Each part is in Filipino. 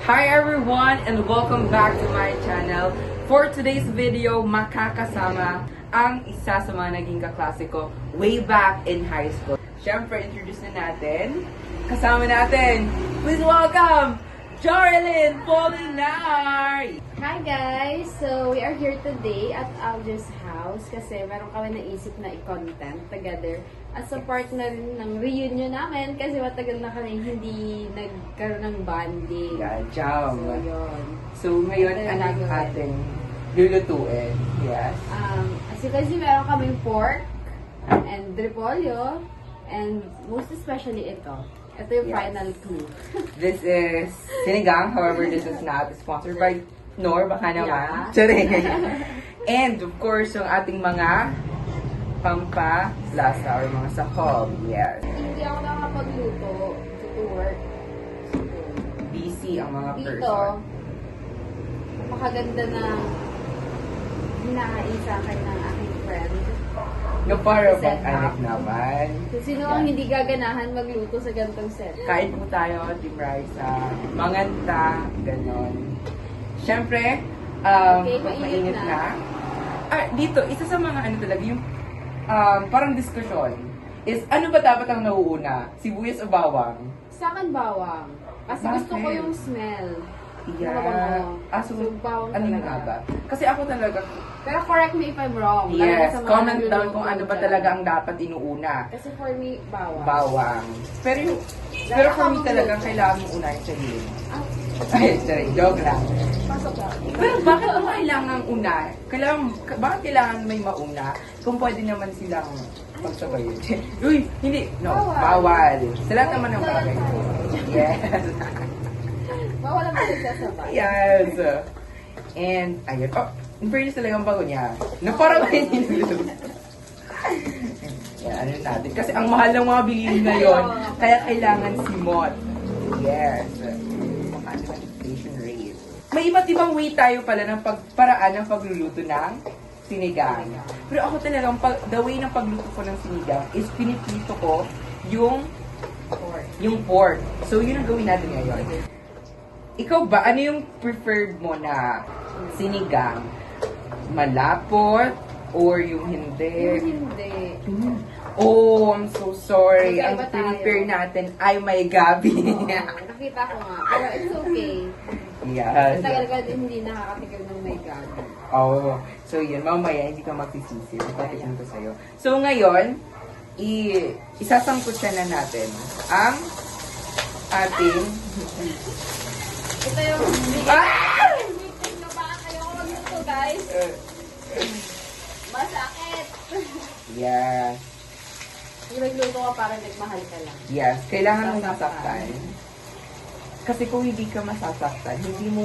Hi everyone and welcome back to my channel. For today's video, makakasama ang isa sa mga naging kaklase ko way back in high school. Siyempre, introduce na natin. Kasama natin, please welcome Jorlyn Polinar! Hi guys! So, we are here today at Alger's house kasi meron kami naisip na i-content together as a part na rin ng reunion namin kasi matagal na kami hindi nagkaroon ng bonding. Yeah, jam. So, yun. So, ngayon, Ito anak yung ating lulutuin. Yes. As you can see, meron kaming pork and repolyo and most especially ito. Ito yung Yes. final clue. This is sinigang. However, this is not sponsored by Nor. Baka naman. Yeah. Charing. And, of course, yung ating mga pampalasa or mga sahog. Yes. Hindi ako nakapagluto to work. Busy ang mga Dito, person. napakaganda na hinahain sa akin ng aking friend. No, para Set bang anak up. naman. So, sino ang hindi gaganahan magluto sa ganitong set? Kain po tayo, Team Raisa. Manganta, ganon. Siyempre, Okay, pag mainit mainit na. dito, isa sa mga ano talaga, yung parang diskusyon is ano ba dapat ang nauuna? Sibuyas o bawang? Sa akin, bawang. Kasi gusto ko Bakit? yung smell. Yeah. So, bawang ano yung talaga. nga ba? Kasi ako talaga, Pero correct me if I'm wrong. Lalo yes, sa mga comment down nagluluto kung ano ba dyan. talaga ang dapat inuuna. Kasi for me, bawang. Bawang. Pero for me talaga, kailangan mo unahin sa hilin. Ah, Ay, sorry, joke lang. pasok lang. Pero bakit mo kailangan una? Bakit kailangan may mauna? Kung pwede naman silang pagsabay. Uy, hindi. No, bawal. Sa lahat naman ng bagay. Yes. Bawal ang pinagsasabay. Yes. And, ayun. Oh, in fairness talagang bago niya. Na parang may niluluto. Yan, ano natin. Kasi ang mahal ng mga bilihin ngayon, kaya kailangan simot. Yes. Inflation rate. May iba't ibang way tayo pala ng paraan ng pagluluto ng sinigang. Pero ako talagang, the way ng pagluto ko ng sinigang is piniprito ko yung pork. So, yun ang gawin natin ngayon. Ikaw ba, ano yung preferred mo na sinigang? Malapot or yung hindi? Yung hindi. Oh, I'm so sorry. Ang Magkaiba tayo. prepare natin ay may gabi. Oo, nakita ko nga. Pero it's okay. Yes. Tagal ko din hindi nakakatikim ng may God. Oh, so yun, mamaya hindi ka magsisisi. Ipatikin ko sa'yo. So ngayon, isasangkutsa na natin ang ating... Ito yung meeting nyo ba? Ayoko magluto, guys. Masakit. Yes. Yung nagluto ka para nagmahal ka lang. Yes, kailangan mo Masasaktan. masaktan. Kasi kung hindi ka masasaktan, hindi mo...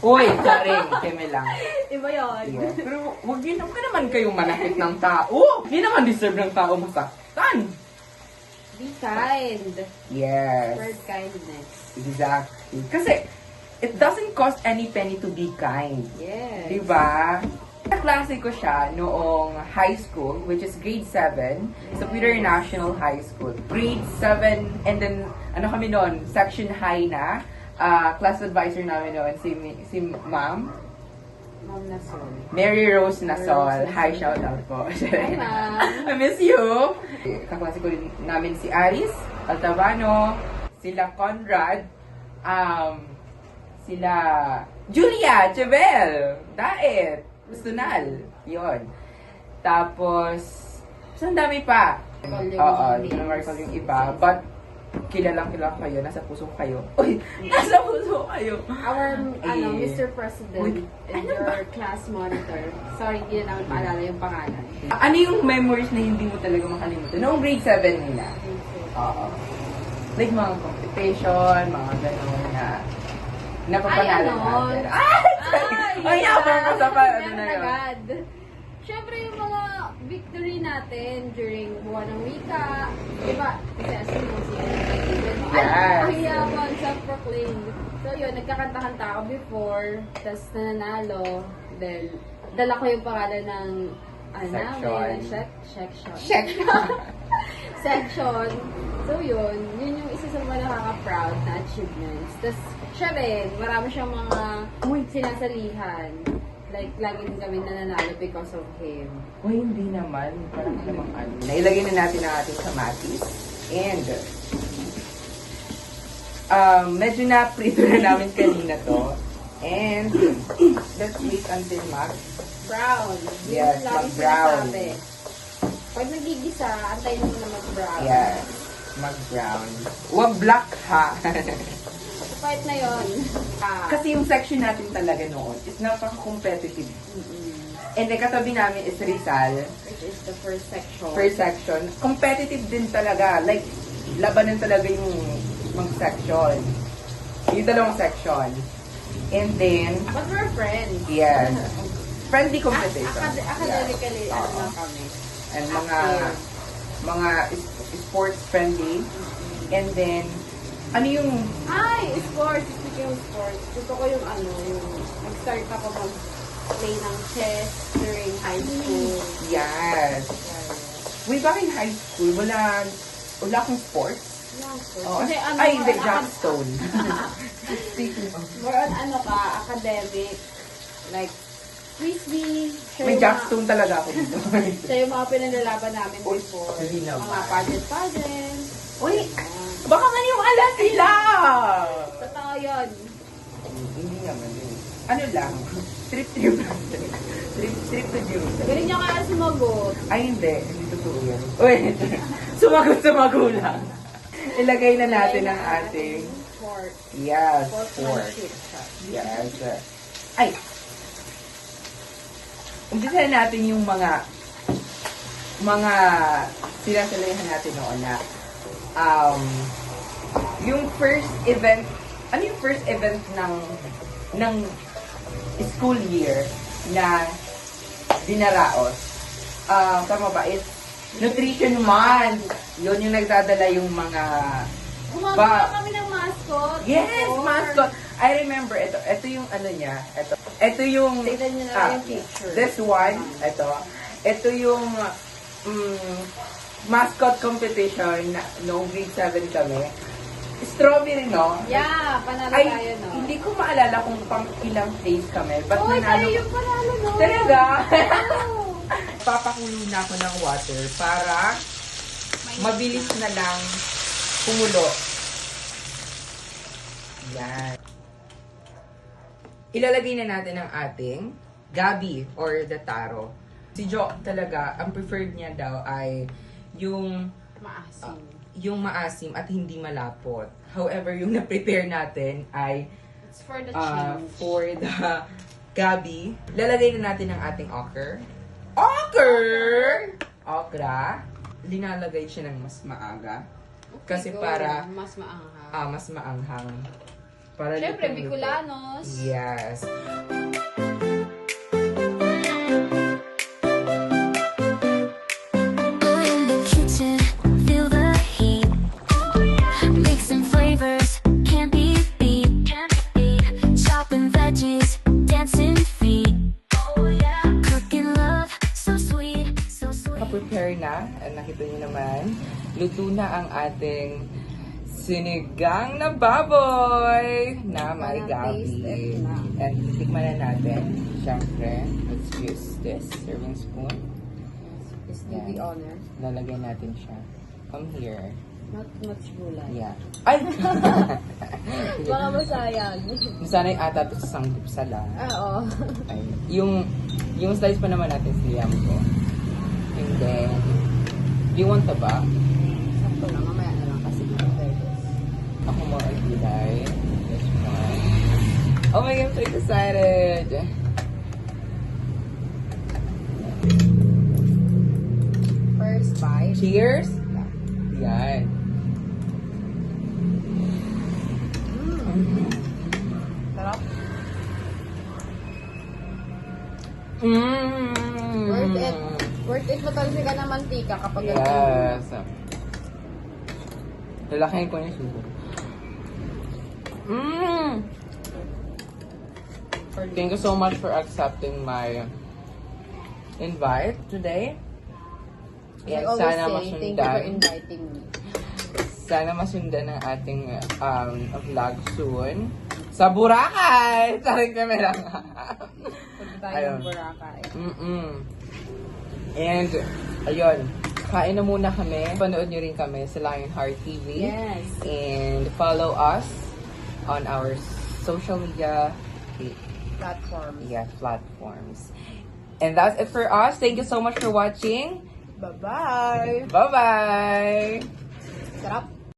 Uy, charing, keme lang. Iba yun. Yes. Pero wag yun naman kayong manakit ng tao. Hindi naman deserve ng tao masaktan. Be kind. Yes. Word kindness. Exactly. Kasi, it doesn't cost any penny to be kind. Yes. Diba? Kaklase ko siya noong high school, which is grade 7, sa Peter National High School. Grade 7, and then, ano kami noon, section high na. Class advisor namin noon, si Ma'am. Ma'am Nasol. Mary Rose Nasol. Rose Hi, Nasol. shout out po. Hi, Ma'am. I miss you. Kaklase ko rin namin si Aris Altabano, sila Conrad, sila Julia Chebel, Daet, Sunal, yon. Tapos, ang dami pa. Oo, Marcel yung iba. But, kilalang kayo, nasa puso kayo. Uy, nasa puso kayo. Our, Eh. Mr. President Uy, and your class monitor. Sorry, hindi na namin paalala yung pangalan. Ano yung memories na hindi mo talaga makalimutan? Noong grade 7 nila. Oo. Like mga competition, mga gano'n na napapanalo natin. Ay, yapang ka sa ano na yun. Agad. Siyempre yung mga victory natin during buwan ng wika. Diba? Kasi as you know, Yes. Ay, yaman, self-proclaimed. So yun, nagkakanta-kanta ako before, tapos nananalo. Then, dala ko yung pangalan ng namin, section. section. Check! Section. So yun yung isa sa mga nakaka-proud na achievements. Tapos siya rin, marami siyang mga sinasalihan. Like, lagi din kami nananalo because of him. O hindi naman, parang namang ano. Nailagay na natin ang ating kamatis. And, medyo na-prito na namin kanina to. And, let's wait until Brown. Yun Yes, ang lagi mag-brown. sinasabi. Pag nagigisa, antayin mo na mag-brown. yes, mag-brown. Huwag black ha. So, part na yun. Kasi yung section natin talaga noon is napaka-competitive. And the katabi namin is Rizal. Which is the first section. First section. Competitive din talaga. Like, labanan talaga yung mga section. Yung dalawang section. And then, But we're friends. yes, friendly competition. Academically, Yeah. ano lang kami. And Active. mga sports friendly. And then, ano yung, Ay, sports. Speaking of sports, gusto ko yung yung nag-start ako mag-play ng chess during high school. yes. Way back in high school, wala akong sports. Oh, Kasi ay, hindi, more on Jackstone. Speaking of, More on academic, like, frisbee. Siya may yung Jackstone talaga ako dito. Siya yung mga pinanlalaban namin Uy, before. hindi naman. Mga pageant. Uy, baka maniwala sila! Totoo yun. Hindi naman din. Ano lang, trip to Jerusalem. Galing niya kaya sumagot. Ay, hindi totoo yan. Uy, sumagot lang. Ilagay na natin ang ating, Pork. yes, pork. Porkmanship siya. Yes. Ay, umpisa na natin yung mga sinasalayan natin noon na yung first event, ano yung first event ng school year na dinaraos? Tama ba? It's Nutrition Month. Yun yung nagdadala yung mga Gumagawa kami ng mascot. yes, before. mascot. I remember, ito yung ano niya, ito yung, Tignan niyo na yung picture. this one, ito yung mascot competition noong grade 7 kami. Strawberry, no? Yeah, panalo Ay, tayo, no? hindi ko maalala kung pang ilang place kami, but Oy, tayo nanalo. yung panalo, no? Talaga? Oo. Papakulo na ako ng water para mabilis na lang kumulo. Yan. Ilalagay na natin ang ating gabi or the taro. Si Jo talaga, ang preferred niya daw ay yung maasim at hindi malapot. However, yung na-prepare natin ay It's for the change. for the gabi. Lalagay na natin ang ating okra. Okra. Linalagay siya ng mas maaga. Kasi Go. para mas maanghang. mas maanghang. Para Siyempre, lutong-luto. Bicolanos. Yes. In the kitchen, feel the heat. Mixing flavors, can't be beat. Chopping veggies, dancing feet. Cooking love, so sweet, so sweet. Prepare na. Nakita niyo naman. Luto na ang ating sinigang na baboy na may gabi. Taste it na. And tikman na natin. Siyempre, let's use this serving spoon. Is to the honor. Lalagay natin siya. Come here. Not much gulay. Yeah. Ay! Baka masayang. Sana'y ata ito sa sanggip sala. Oo. Ay, yung slice pa naman natin siyam ko. And then, do you want taba? Sakto lang, mamaya na lang kasi veggies. Ako more on gulay. This one. Oh my God, I'm so excited! First bite. Cheers! Yan. Sarap. Mm. Worth it. Worth it matalsi ka ng mantika kapag Yes. Lalaking ko yung sugo. Thank you so much for accepting my invite today. Like And always sana say, thank you for masundan. inviting me. Sana masundan ang ating vlog soon. Sa Boracay! Saring kami lang. Punta tayo Ayun. ng Boracay. And, ayun. Kain na muna kami. Panood nyo rin kami sa Lionheart TV. Yes. And follow us on our social media platforms. And that's it for us. Thank you so much for watching. Bye-bye! Bye-bye! Sarap!